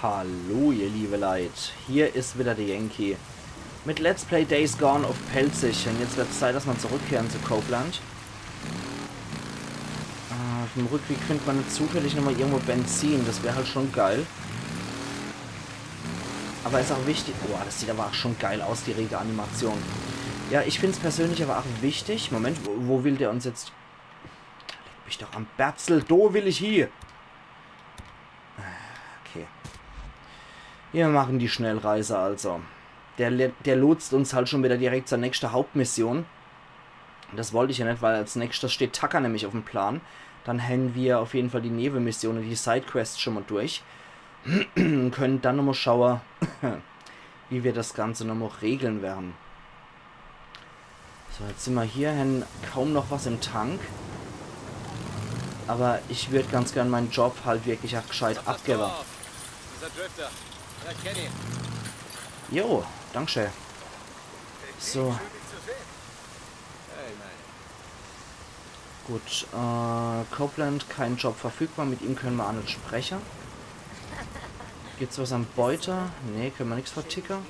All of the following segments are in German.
Hallo ihr liebe Leid, hier ist wieder der Yankee mit Let's Play Days Gone auf Pelzig und jetzt wird es Zeit, dass wir zurückkehren zu Copeland. Auf dem Rückweg findet man zufällig nochmal irgendwo Benzin, das wäre halt schon geil. Aber ist auch wichtig, boah, das sieht aber auch schon geil aus, die rege Animation. Ja, ich finde es persönlich aber auch wichtig, Moment, wo will der uns jetzt... Leg mich doch am Berzel, do will ich hier. Okay. Wir machen die Schnellreise also. Der lotst uns halt schon wieder direkt zur nächsten Hauptmission. Das wollte ich ja nicht, weil als nächstes steht Tucker nämlich auf dem Plan. Dann hängen wir auf jeden Fall die Nebenmission und die Sidequests schon mal durch. Und können dann nochmal schauen, wie wir das Ganze nochmal regeln werden. So, jetzt sind wir hier, haben kaum noch was im Tank. Aber ich würde ganz gern meinen Job halt wirklich auch gescheit abgeben. Jo, dankeschön. So. Gut, Copeland, kein Job verfügbar, mit ihm können wir auch nicht sprechen. Gibt's was am Beuter? Ne, können wir nichts verticken.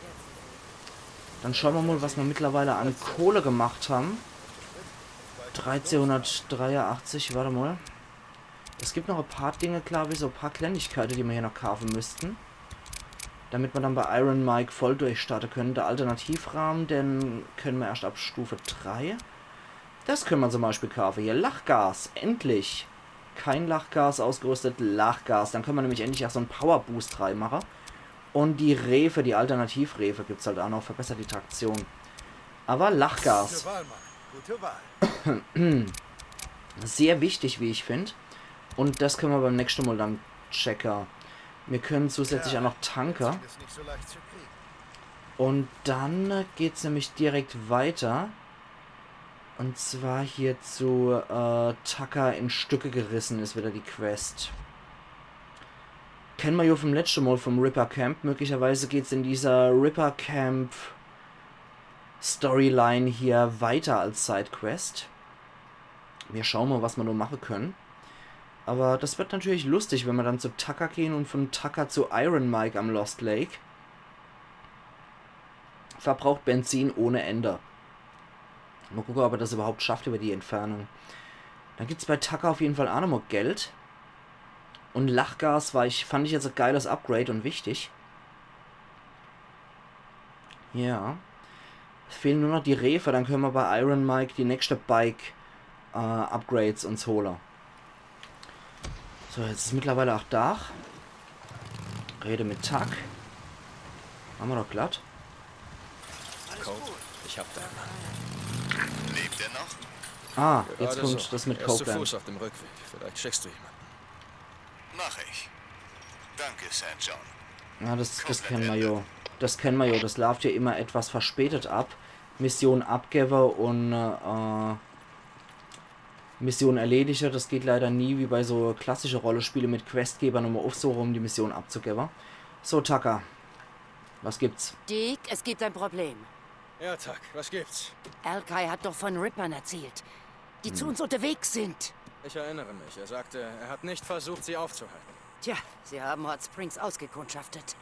Dann schauen wir mal, was wir mittlerweile an Kohle gemacht haben. 1383, warte mal. Es gibt noch ein paar Dinge, klar, wie so ein paar Kleinigkeiten, die wir hier noch kaufen müssten. Damit wir dann bei Iron Mike voll durchstarten können. Der Alternativrahmen, den können wir erst ab Stufe 3. Das können wir zum Beispiel kaufen. Hier, Lachgas, endlich. Kein Lachgas ausgerüstet, Lachgas. Dann können wir nämlich endlich auch so einen Power Boost reinmachen. Und die Refe, die Alternativrefe gibt es halt auch noch. Verbessert die Traktion. Aber Lachgas. Sehr wichtig, wie ich finde. Und das können wir beim nächsten Mal dann checken. Wir können zusätzlich auch noch Tanker. Und dann geht es nämlich direkt weiter. Und zwar hier zu Tucker in Stücke gerissen ist wieder die Quest. Kennen wir ja vom letzten Mal vom Ripper Camp. Möglicherweise geht es in dieser Ripper Camp Storyline hier weiter als Sidequest. Wir schauen mal, was wir nur machen können. Aber das wird natürlich lustig, wenn wir dann zu Tucker gehen und von Tucker zu Iron Mike am Lost Lake. Verbraucht Benzin ohne Ende. Mal gucken, ob er das überhaupt schafft über die Entfernung. Dann gibt es bei Tucker auf jeden Fall auch nochmal Geld. Und Lachgas fand ich jetzt ein geiles Upgrade und wichtig. Ja. Es fehlen nur noch die Refe, dann können wir bei Iron Mike die nächste Bike-Upgrades uns holen. So, jetzt ist mittlerweile auch Dach. Rede mit Tuck. Haben wir doch glatt. Code, ich hab deinen Mann. Lebt er noch? Ah, jetzt kommt so. Das mit Copeland. Copeland. Fuß auf dem Rückweg. Vielleicht schickst du jemanden. Mach ich. Danke, St. John. Ja, das kennen wir ja. Das kennen wir ja. Das läuft ja immer etwas verspätet ab. Mission abgeben und Mission erledigen. Das geht leider nie wie bei so klassischen Rollenspielen mit Questgebern, um aufsuchen, um die Mission abzugeben. So, Tucker. Was gibt's? Dick, es gibt ein Problem. Ja, Tuck, was gibt's? Alkai hat doch von Rippern erzählt, die zu uns unterwegs sind. Ich erinnere mich. Er sagte, er hat nicht versucht, sie aufzuhalten. Tja, sie haben Hot Springs ausgekundschaftet.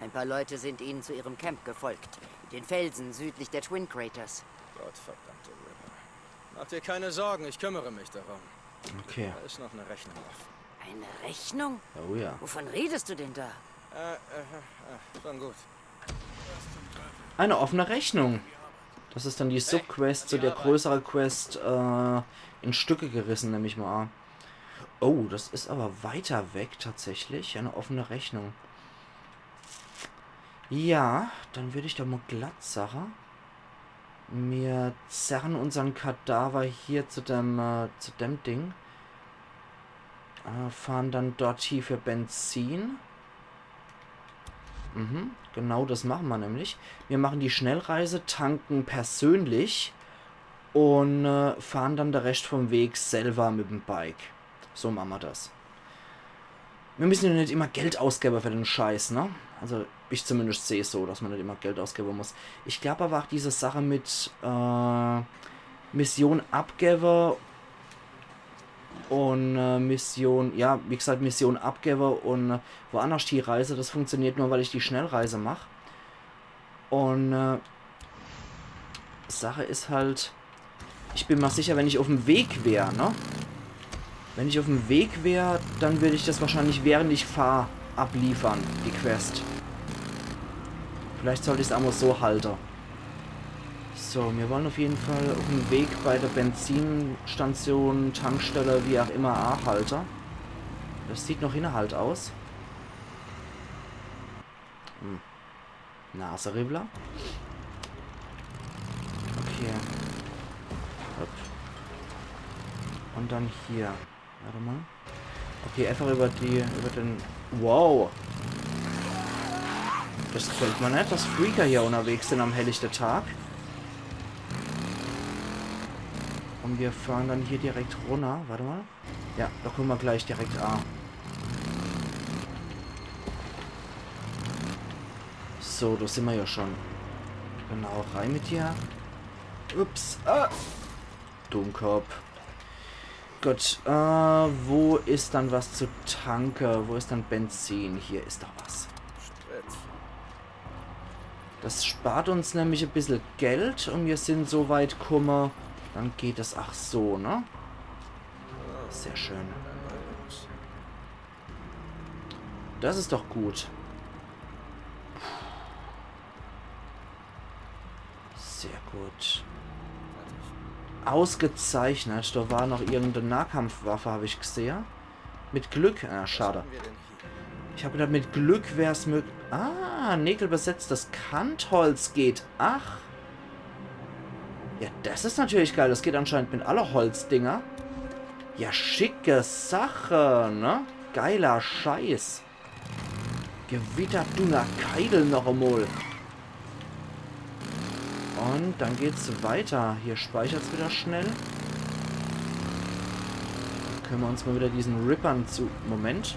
Ein paar Leute sind ihnen zu ihrem Camp gefolgt. Den Felsen südlich der Twin Craters. Gottverdammte Ripper. Mach dir keine Sorgen, ich kümmere mich darum. Okay. Da ist noch eine Rechnung offen. Eine Rechnung? Oh ja. Wovon redest du denn da? Schon gut. Eine offene Rechnung. Das ist dann die Subquest zu der größeren Quest in Stücke gerissen, nehme ich mal an. Oh, das ist aber weiter weg tatsächlich. Eine offene Rechnung. Ja, dann würde ich doch mal glatt sagen. Wir zerren unseren Kadaver hier zu dem Ding. Fahren dann dort hier für Benzin. Genau das machen wir nämlich. Wir machen die Schnellreise, tanken persönlich und fahren dann der Rest vom Weg selber mit dem Bike. So machen wir das. Wir müssen ja nicht immer Geld ausgeben für den Scheiß, ne? Also ich zumindest sehe es so, dass man nicht immer Geld ausgeben muss. Ich glaube aber auch diese Sache mit Mission abgeben Und Mission, ja, wie gesagt, Mission abgebe und woanders die Reise, das funktioniert nur, weil ich die Schnellreise mache. Und Sache ist halt, ich bin mal sicher, wenn ich auf dem Weg wäre, ne? Wenn ich auf dem Weg wäre, dann würde ich das wahrscheinlich, während ich fahre, abliefern, die Quest. Vielleicht sollte ich es auch mal so halten. So, wir wollen auf jeden Fall auf dem Weg bei der Benzinstation, Tankstelle, wie auch immer, anhalten. Das sieht noch Inhalt aus. Naseribbler. Okay. Hopp. Und dann hier. Warte mal. Okay, einfach über den... Wow! Das gefällt mir nicht, dass Freaker hier unterwegs sind am helllichten Tag. Und wir fahren dann hier direkt runter. Warte mal. Ja, da kommen wir gleich direkt an. So, da sind wir ja schon. Genau, rein mit dir. Ups. Dummkopf. Gut, wo ist dann was zu tanken? Wo ist dann Benzin? Hier ist doch was. Das spart uns nämlich ein bisschen Geld und wir sind so weit gekommen, dann geht es ach so, ne? Sehr schön. Das ist doch gut. Sehr gut. Ausgezeichnet. Da war noch irgendeine Nahkampfwaffe, habe ich gesehen. Mit Glück. Ah, schade. Ich habe gedacht, mit Glück wäre es möglich. Ah, Nägel besetzt. Das Kantholz geht. Ach. Ja, das ist natürlich geil. Das geht anscheinend mit aller Holzdinger. Ja, schicke Sache, ne? Geiler Scheiß. Gewitter du nach Keidel noch einmal. Und dann geht's weiter. Hier speichert es wieder schnell. Dann können wir uns mal wieder diesen Rippern zu... Moment.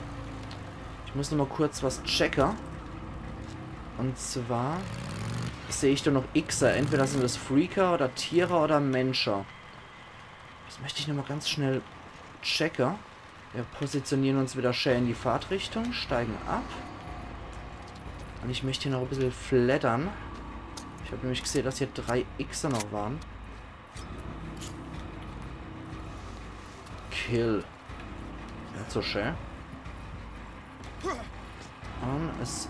Ich muss noch mal kurz was checken. Und zwar sehe ich da noch Xer. Entweder sind das Freaker oder Tiere oder Menschen. Das möchte ich noch mal ganz schnell checken. Wir positionieren uns wieder schön in die Fahrtrichtung. Steigen ab. Und ich möchte hier noch ein bisschen flattern. Ich habe nämlich gesehen, dass hier 3 Xer noch waren. Kill. Nicht so schön. Und es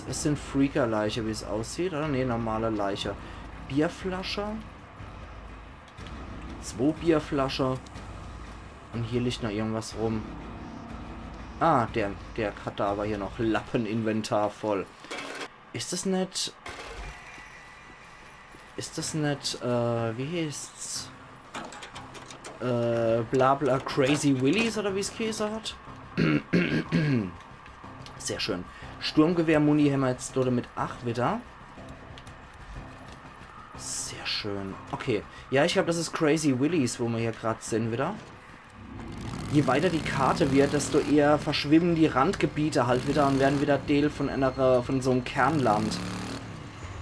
sind Freaker-Leiche, wie es aussieht. Oder? Ne, normale Leiche. Bierflasche. 2 Bierflasche. Und hier liegt noch irgendwas rum. Ah, der Kadaver hier noch. Lappeninventar voll. Ist das nicht... Ist das nicht, wie hießt's? Blabla Crazy Willies oder wie es Käse hat? Sehr schön. Sturmgewehr-Muni haben wir jetzt dort mit 8 wieder. Sehr schön. Okay. Ja, ich glaube, das ist Crazy Willies, wo wir hier gerade sind wieder. Je weiter die Karte wird, desto eher verschwimmen die Randgebiete halt wieder und werden wieder Teil von so einem Kernland.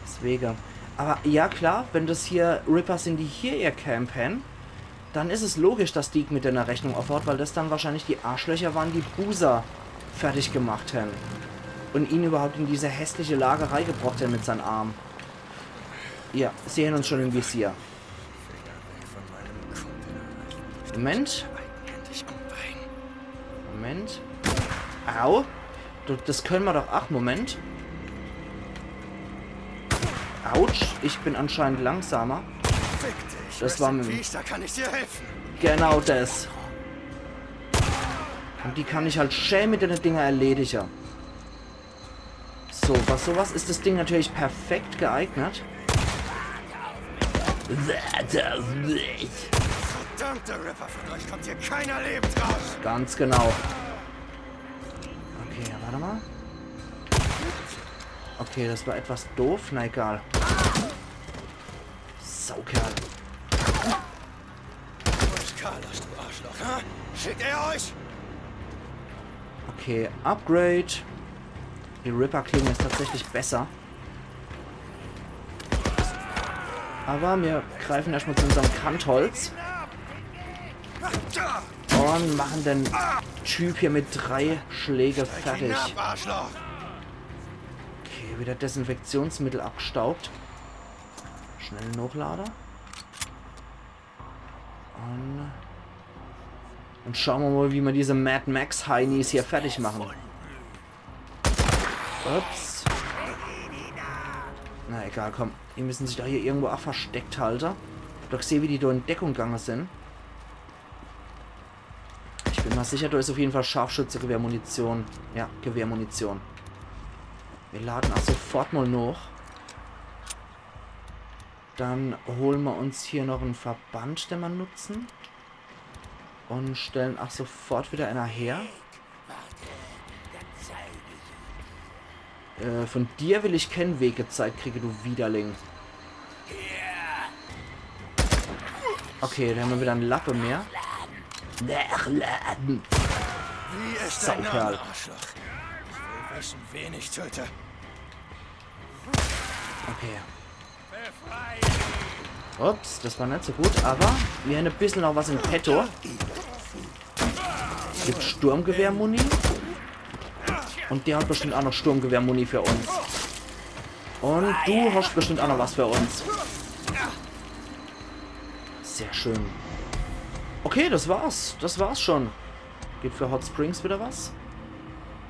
Deswegen. Aber ja klar, wenn das hier Ripper sind, die hier ihr campen, dann ist es logisch, dass die mit einer Rechnung aufhört, weil das dann wahrscheinlich die Arschlöcher waren, die Buser fertig gemacht haben. Und ihn überhaupt in diese hässliche Lagerei gebracht haben mit seinen Armen. Ja, sehen uns schon im Visier. Moment. Moment. Au. Das können wir doch... Ach, Moment. Autsch, ich bin anscheinend langsamer. Das war mir... Da kann ich dir helfen. Genau das. Und die kann ich halt schön mit den Dinger erledigen. So, was sowas ist das Ding natürlich perfekt geeignet. Verdammte Ripper, von euch kommt hier keiner lebend raus. Ganz genau. Okay, warte mal. Okay, das war etwas doof. Na egal. Saukerl. Wo ist Carlos, du Arschloch? Ha? Schickt er euch? Okay, Upgrade. Die Ripper-Klinge ist tatsächlich besser. Aber wir greifen erstmal zu unserem Kantholz. Und machen den Typ hier mit 3 Schläge fertig. Knapp, Arschloch. Okay, wieder Desinfektionsmittel abgestaubt. Schnell einen Hochlader. Und schauen wir mal, wie wir diese Mad Max Heinis hier fertig machen. Ups. Na egal, komm. Die müssen sich da hier irgendwo auch versteckt halten. Doch sehe, wie die da in Deckung gegangen sind. Ich bin mal sicher, da ist auf jeden Fall Scharfschütze-Gewehrmunition. Ja, Gewehrmunition. Wir laden auch sofort mal noch. Dann holen wir uns hier noch einen Verband, den wir nutzen. Und stellen auch sofort wieder einer her. Von dir will ich keinen Weg gezeigt kriege, du Widerling. Okay, dann haben wir wieder einen Lappe mehr. Nachladen. Wie ist dein Saukerl. Name, Arschloch? Ich will wissen, wen ich töte. Okay. Ups, das war nicht so gut, aber wir haben ein bisschen noch was in petto. Es gibt Sturmgewehr-Muni. Und der hat bestimmt auch noch Sturmgewehr-Muni für uns. Und du hast bestimmt auch noch was für uns. Sehr schön. Okay, das war's. Das war's schon. Gibt für Hot Springs wieder was?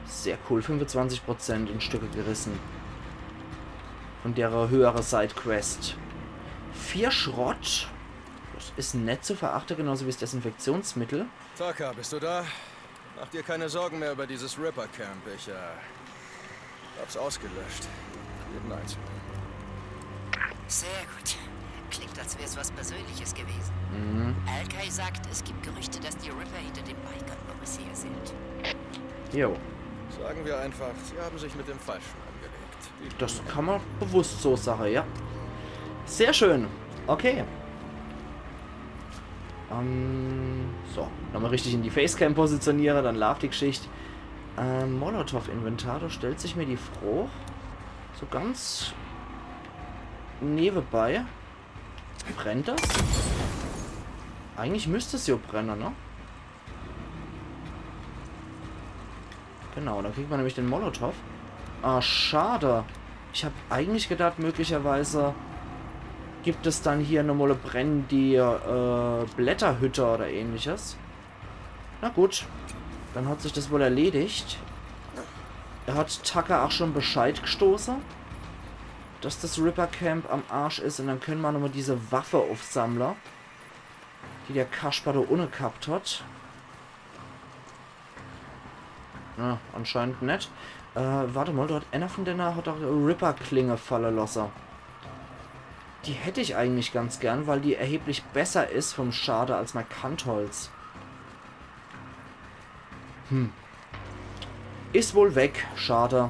Sehr cool. 25% in Stücke gerissen. Von der höhere Sidequest. 4 Schrott. Das ist nett zu verachten, genauso wie das Desinfektionsmittel. Taka, bist du da? Mach dir keine Sorgen mehr über dieses Ripper Camp. Ich hab's ausgelöscht. Jeden einzelnen. Sehr gut. Klingt, als wäre es was Persönliches gewesen. Alkai sagt, es gibt Gerüchte, dass die Ripper hinter dem Biker Norris her sind. Jo. Sagen wir einfach, sie haben sich mit dem Falschen angelegt. Das kann man bewusst so sagen, ja. Sehr schön. Okay. So. Nochmal richtig in die Facecam positioniere, dann lauf die Geschichte. Molotov-Inventar, da stellt sich mir die Frucht so ganz nebenbei. Brennt das? Eigentlich müsste es ja brennen, ne? Genau, dann kriegt man nämlich den Molotov. Ah, schade. Ich habe eigentlich gedacht, möglicherweise gibt es dann hier eine Molle brennen die Blätterhütte oder ähnliches. Na gut, dann hat sich das wohl erledigt. Er hat Tucker auch schon Bescheid gestoßen, dass das Ripper Camp am Arsch ist, und dann können wir nochmal diese Waffe aufsammeln, die der Kasper da ohne gehabt hat. Na, anscheinend nicht. Warte mal, dort einer von denen hat auch Ripper-Klinge fallen lassen. Die hätte ich eigentlich ganz gern, weil die erheblich besser ist vom Schade als mein Kantholz. Ist wohl weg. Schade.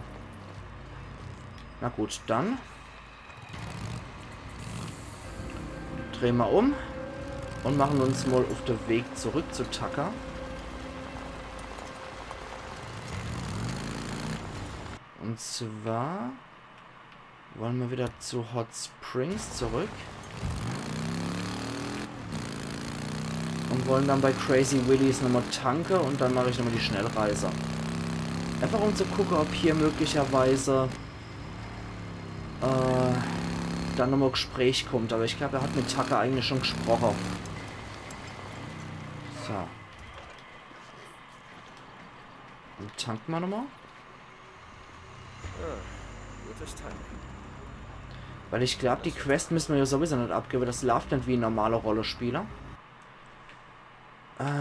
Na gut, dann drehen wir um und machen uns mal auf den Weg zurück zu Tucker. Und zwar wollen wir wieder zu Hot Springs zurück. Und wollen dann bei Crazy Willys nochmal tanken, und dann mache ich nochmal die Schnellreise. Einfach um zu gucken, ob hier möglicherweise dann nochmal Gespräch kommt. Aber ich glaube, er hat mit Tucker eigentlich schon gesprochen. So. Und tanken wir nochmal. Gutes Timing. Weil ich glaube, die Quest müssen wir ja sowieso nicht abgeben. Das läuft nicht wie ein normaler Rollenspieler.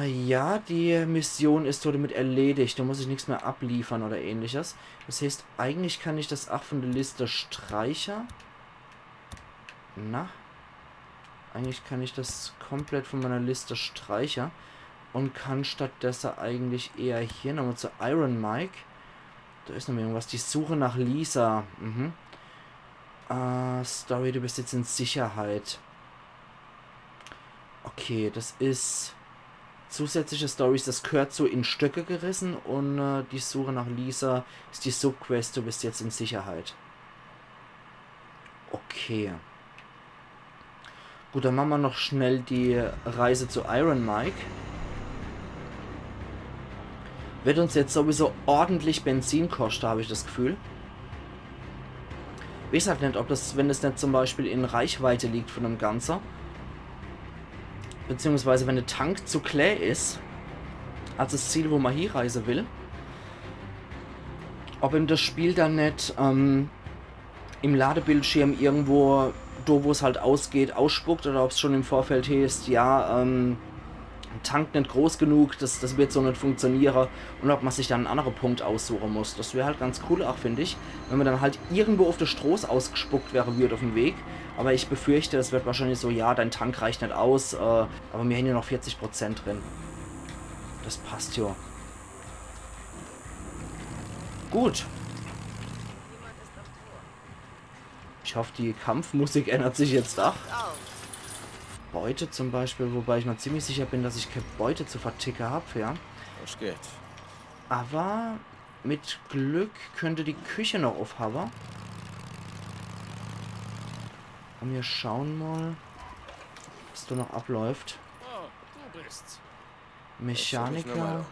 Ja, die Mission ist damit erledigt. Da muss ich nichts mehr abliefern oder ähnliches. Das heißt, eigentlich kann ich das auch von der Liste streichen. Na? Eigentlich kann ich das komplett von meiner Liste streichen. Und kann stattdessen eigentlich eher hier nochmal zu Iron Mike. Da ist noch irgendwas. Die Suche nach Lisa. Story, du bist jetzt in Sicherheit. Okay, das ist zusätzliche Stories, das gehört so in Stücke gerissen, und die Suche nach Lisa ist die Subquest, du bist jetzt in Sicherheit. Okay. Gut, dann machen wir noch schnell die Reise zu Iron Mike. wird uns jetzt sowieso ordentlich Benzin kosten, habe ich das Gefühl. Ich weiß halt nicht, ob das, wenn es nicht zum Beispiel in Reichweite liegt von dem Ganzen, beziehungsweise wenn der Tank zu klein ist, als das Ziel, wo man hier reisen will, ob ihm das Spiel dann nicht im Ladebildschirm irgendwo, wo es halt ausgeht, ausspuckt, oder ob es schon im Vorfeld heißt, ja, Tank nicht groß genug, das wird so nicht funktionieren, und ob man sich dann einen anderen Punkt aussuchen muss. Das wäre halt ganz cool auch, finde ich, wenn man dann halt irgendwo auf der Straße ausgespuckt wäre wird auf dem Weg. Aber ich befürchte, es wird wahrscheinlich so, ja, dein Tank reicht nicht aus, aber wir haben ja noch 40% drin. Das passt ja. Gut. Ich hoffe, die Kampfmusik ändert sich jetzt auch. Beute zum Beispiel, wobei ich mir ziemlich sicher bin, dass ich keine Beute zu verticken habe, ja. Was geht? Aber mit Glück könnte die Küche noch aufhaben. Und wir schauen mal, was da noch abläuft. Oh, du bist's. Mechaniker.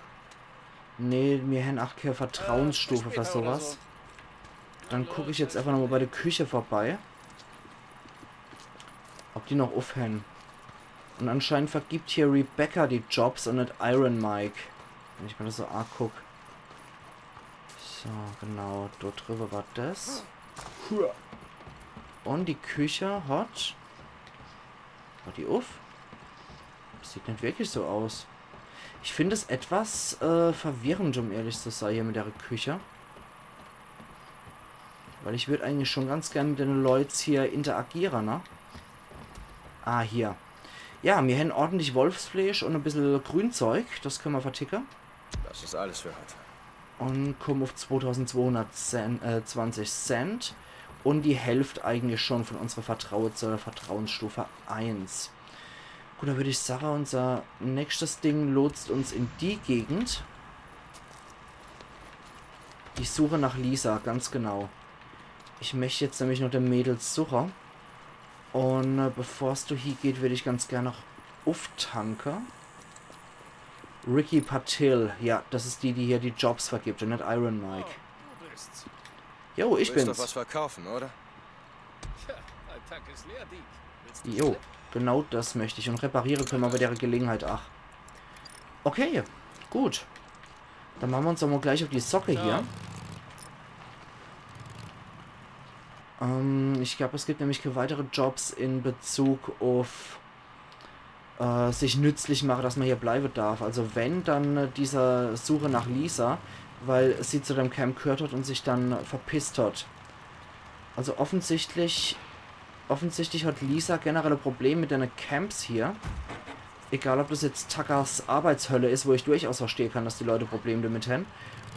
Nee, wir haben auch keine Vertrauensstufe für sowas. Dann gucke ich jetzt einfach nochmal bei der Küche vorbei. Ob die noch aufhängen. Und anscheinend vergibt hier Rebecca die Jobs und nicht Iron Mike. Wenn ich mir das so angucke. So, genau. Dort drüber war das. Und die Küche hat... War die auf? Das sieht nicht wirklich so aus. Ich finde es etwas verwirrend, um ehrlich zu sein, hier mit der Küche. Weil ich würde eigentlich schon ganz gerne mit den Leuten hier interagieren, ne? Ah, hier. Ja, wir haben ordentlich Wolfsfleisch und ein bisschen Grünzeug. Das können wir verticken. Das ist alles für heute. Und kommen auf 2220 Cent. Und die Hälfte eigentlich schon von unserer Vertrauensstufe 1. Gut, dann würde ich sagen, unser nächstes Ding lotst uns in die Gegend. Die Suche nach Lisa, ganz genau. Ich möchte jetzt nämlich noch den Mädels suchen. Und bevor es du hier geht, würde ich ganz gerne noch auftanken. Ricky Patil. Ja, das ist die hier die Jobs vergibt und nicht Iron Mike. Du bist's. Jo, ich Du willst doch bin's. was verkaufen, oder? Tja, dein Tank ist leer, Dick. Willst du Jo, Sprit? genau das möchte ich. Und reparieren können wir bei der Gelegenheit auch. Okay, gut. Dann machen wir uns doch mal gleich auf die Socke hier. Ich glaube, es gibt nämlich keine weitere Jobs in Bezug auf sich nützlich machen, dass man hier bleiben darf. Also wenn, dann dieser Suche nach Lisa, weil sie zu dem Camp gehört hat und sich dann verpisst hat. Also offensichtlich hat Lisa generelle Probleme mit den Camps hier. Egal, ob das jetzt Tuckers Arbeitshölle ist, wo ich durchaus verstehen kann, dass die Leute Probleme damit haben.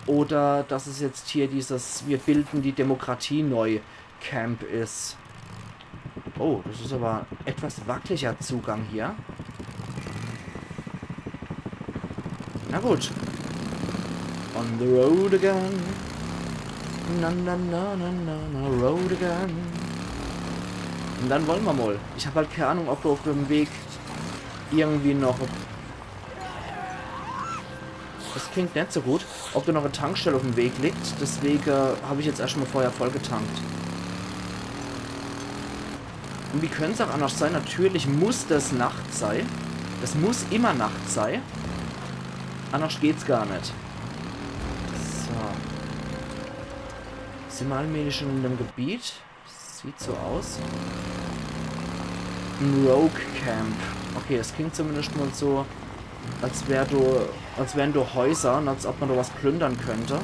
Oder dass es jetzt hier dieses wir bilden die Demokratie neu Camp ist. Oh, das ist aber etwas wackeliger Zugang hier. Na gut. On the road again. Na na na na na na road again. Und dann wollen wir mal. Ich habe halt keine Ahnung, ob du auf dem Weg irgendwie noch... Das klingt nicht so gut. Ob da noch eine Tankstelle auf dem Weg liegt. Deswegen habe ich jetzt erstmal vorher voll getankt. Und wie könnte es auch anders sein? Natürlich muss das Nacht sein. Das muss immer Nacht sein. Anders geht's gar nicht. So. Sind wir allmählich schon in dem Gebiet? Sieht so aus. Ein Rogue Camp. Okay, das klingt zumindest mal so, als wären du Häuser und als ob man da was plündern könnte.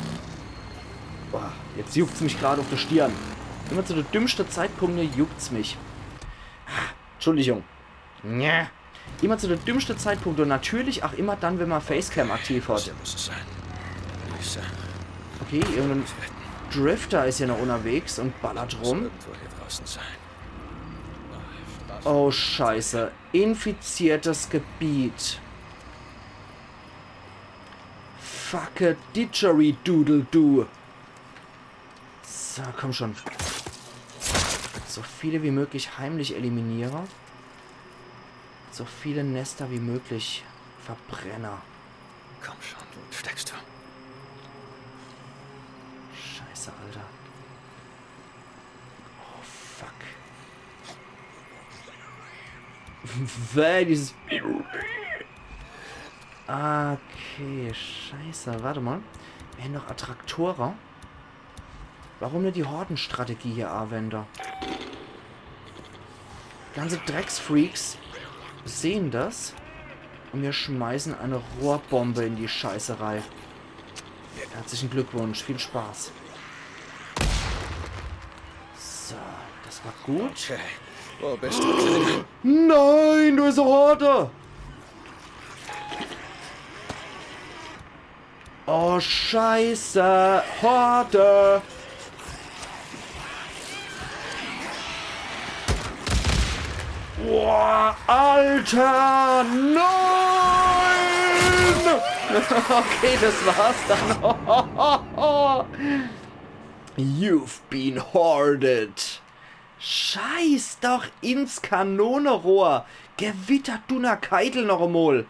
Boah, jetzt juckt's mich gerade auf der Stirn. Immer zu der dümmsten Zeitpunkte juckt's mich. Entschuldigung. Ja. Immer zu der dümmsten Zeitpunkt und natürlich auch immer dann, wenn man Facecam aktiv hat. Der muss es sein. Lisa. Okay, irgendein Drifter ist hier noch unterwegs und ballert Muss rum. irgendwo hier draußen sein. Oh, scheiße. Infiziertes Gebiet. Fucke Didgeridoo-Doodle-Doo. So, komm schon. So viele wie möglich heimlich eliminiere. So viele Nester wie möglich verbrenne. Komm schon, wo steckst du? Scheiße, Alter. Oh, fuck. Weil dieses... Okay, scheiße. Warte mal. Wir haben noch Attraktoren. Warum nicht die Hordenstrategie hier anwenden? Ganze Drecksfreaks sehen das. Und wir schmeißen eine Rohrbombe in die Scheißerei. Herzlichen Glückwunsch. Viel Spaß. So, das war gut. Okay. Wo bist du, Kleiner? Nein, du bist eine Horde! Oh, scheiße! Horde! Boah, Alter! Nein! Okay, das war's dann. You've been hoarded. Scheiß doch ins Kanonerohr. Gewittert du na Keitel noch einmal.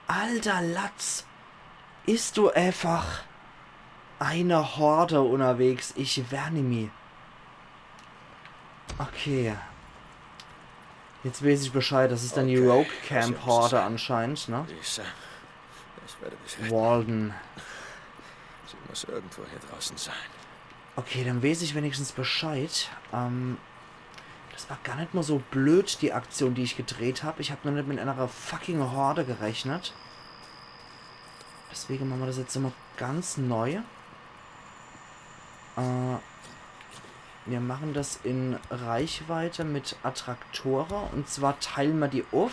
Alter Latz. Ist du einfach eine Horde unterwegs? Ich werne mich. Okay. Jetzt weiß ich Bescheid. Das ist dann die Rogue Camp Horde anscheinend, ne? Ich werde dich retten. Walden. Sie muss irgendwo hier draußen sein. Okay, dann weiß ich wenigstens Bescheid. Das war gar nicht mal so blöd, die Aktion, die ich gedreht habe. Ich habe noch nicht mit einer fucking Horde gerechnet. Deswegen machen wir das jetzt immer ganz neu. Wir machen das in Reichweite mit Attraktoren. Und zwar teilen wir die auf.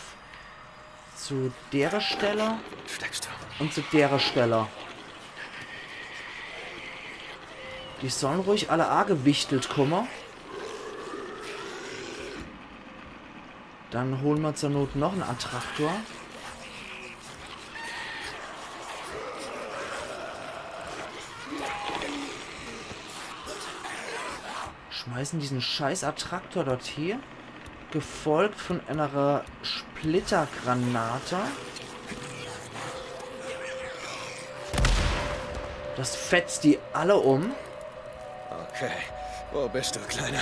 Zu der Stelle. Steckst du? Und zu der Stelle. Die sollen ruhig alle gewichtelt kommen. Dann holen wir zur Not noch einen Attraktor. Schmeißen diesen scheiß Attraktor dort hier. Gefolgt von einer Splittergranate. Das fetzt die alle um. Okay. Wo bist du, Kleiner?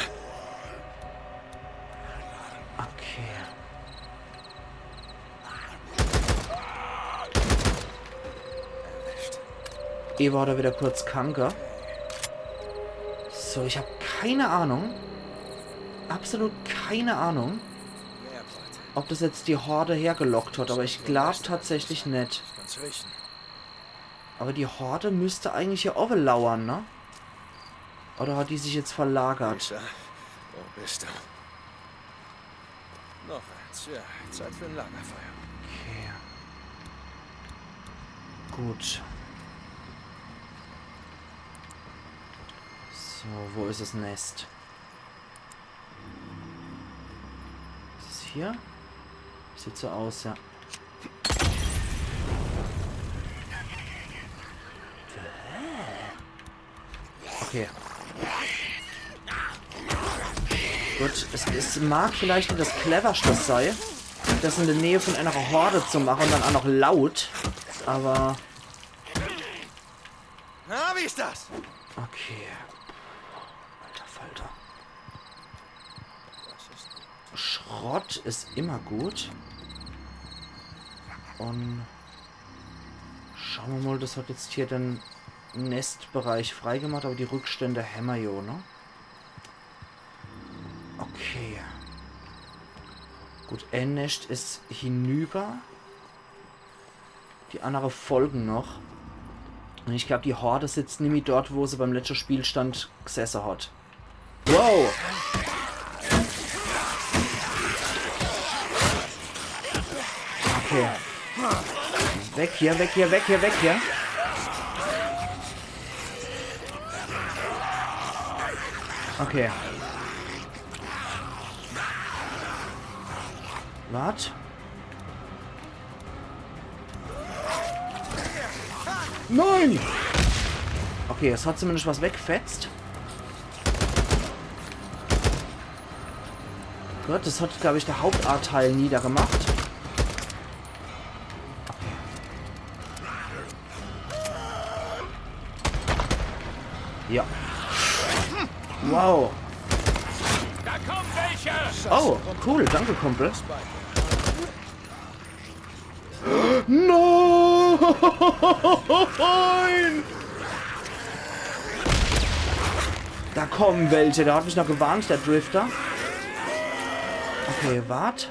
Okay. Eva hat wieder kurz Kanker. So, ich habe keine Ahnung. Absolut keine Ahnung, ob das jetzt die Horde hergelockt hat, aber ich glaube tatsächlich nicht. Aber die Horde müsste eigentlich hier oben lauern, ne? Oder hat die sich jetzt verlagert? Lisa, wo bist du? Noch eins, ja. Zeit für ein Lagerfeuer. Okay. Gut. So, wo ist das Nest? Ist es hier? Sieht so aus, ja. Okay. Gut, es mag vielleicht nicht das Cleverste sein, das in der Nähe von einer Horde zu machen und dann auch noch laut, aber... Na, wie ist das? Okay. Alter Falter. Schrott ist immer gut. Und... Schauen wir mal, das hat jetzt hier den Nestbereich freigemacht, aber die Rückstände hämmer jo, ne? Okay. Gut, ein Nest ist hinüber. Die andere folgen noch. Und ich glaube, die Horde sitzt nämlich dort, wo sie beim letzten Spielstand gesessen hat. Wow! Okay. Weg hier, weg hier, weg hier, weg hier. Okay. Wart. Nein! Okay, es hat zumindest was weggefetzt. Gut, das hat, glaube ich, der Hauptartteil niedergemacht. Okay. Ja. Wow. Da kommen welche! Oh, cool. Danke, Kumpel. Nein! Da kommen welche. Der hat mich noch gewarnt, der Drifter. Okay, wart.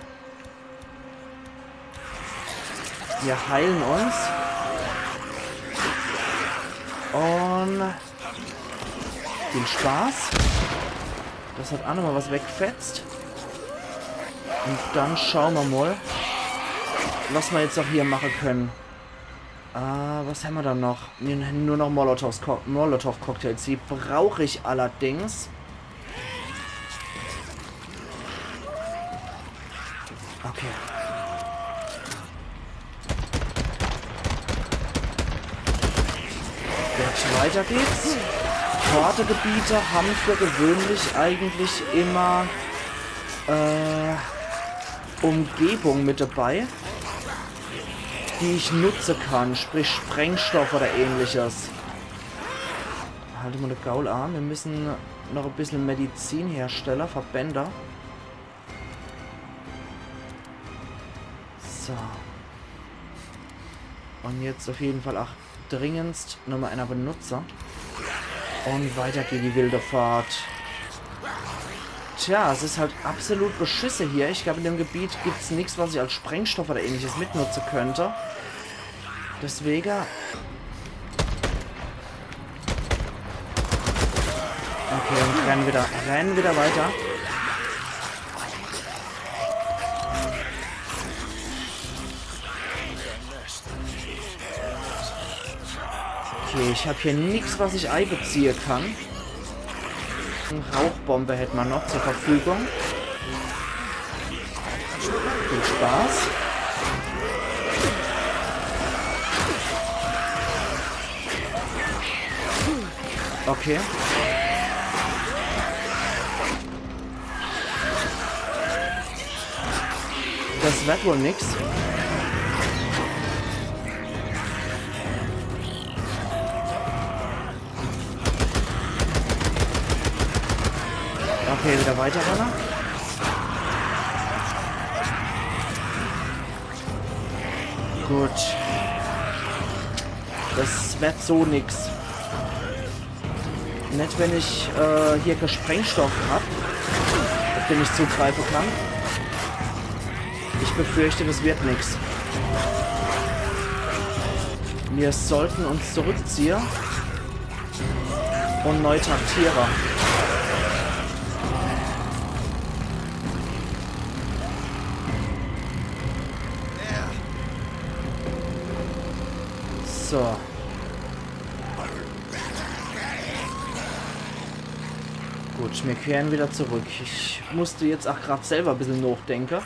Wir heilen uns. Und viel Spaß. Das hat auch nochmal was wegfetzt. Und dann schauen wir mal, was wir jetzt auch hier machen können. Was haben wir dann noch? Nur noch Molotov-Cocktails. Die brauche ich allerdings. Okay. Gut, weiter geht's. Hortegebiete haben für gewöhnlich eigentlich immer Umgebung mit dabei, die ich nutzen kann, sprich Sprengstoff oder ähnliches. Halte mal eine Gaul an. Wir müssen noch ein bisschen Medizin herstellen, Verbänder. So. Und jetzt auf jeden Fall auch dringendst Nummer einer Benutzer. Und weiter geht die wilde Fahrt. Tja, es ist halt absolut beschissen hier. Ich glaube, in dem Gebiet gibt es nichts, was ich als Sprengstoff oder ähnliches mitnutzen könnte. Deswegen... Okay, und rennen wieder weiter. Okay, ich habe hier nichts, was ich einbeziehen kann. Eine Rauchbombe hätte man noch zur Verfügung. Viel Spaß. Okay. Das wird wohl nix. Okay, wieder weiter, Runner. Gut. Das wird so nix. Nicht, wenn ich hier Gesprengstoff habe, auf den ich zugreifen kann. Ich befürchte, das wird nix. Wir sollten uns zurückziehen und neu taktieren. So. Gut, wir kehren wieder zurück. Ich musste jetzt auch gerade selber ein bisschen nachdenken.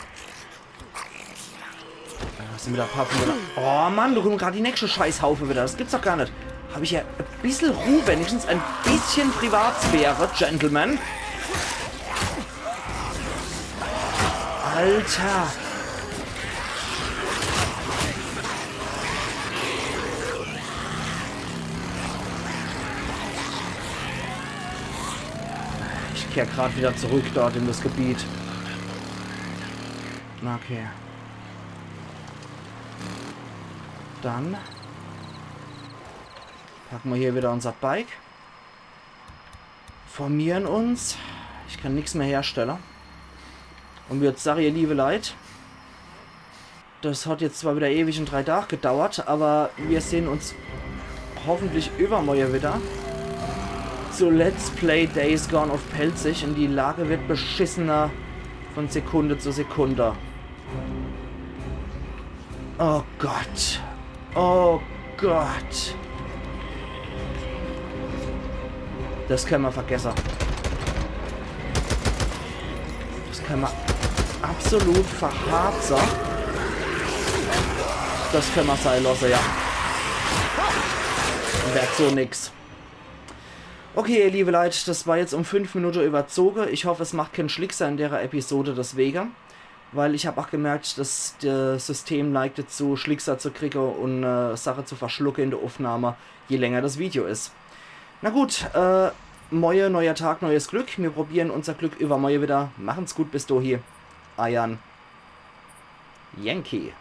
Was sind wieder Pappen wieder? Oh Mann, du kommst gerade die nächste Scheißhaufe wieder. Das gibt's doch gar nicht. Habe ich ja ein bisschen Ruhe, wenigstens ein bisschen Privatsphäre, Gentlemen. Alter. Ich kehre gerade wieder zurück dort in das Gebiet. Okay. Dann packen wir hier wieder unser Bike. Formieren uns. Ich kann nichts mehr herstellen. Und jetzt sage ich, liebe Leute, das hat jetzt zwar wieder ewig und 3 Tage gedauert, aber wir sehen uns hoffentlich übermorgen wieder zu Let's Play Days Gone auf Pelzig, und die Lage wird beschissener von Sekunde zu Sekunde. Oh Gott. Oh Gott. Das können wir vergessen. Das können wir absolut verharzen. Das können wir sein lassen, ja. Wird so nix. Okay, liebe Leute, das war jetzt um 5 Minuten überzogen. Ich hoffe, es macht keinen Schlickser in der Episode deswegen. Weil ich habe auch gemerkt, dass das System neigt dazu, Schlickser zu kriegen und Sachen zu verschlucken in der Aufnahme, je länger das Video ist. Na gut, Moje, neuer Tag, neues Glück. Wir probieren unser Glück über Moje wieder. Machen's gut bis dahin. Ayan. Yankee.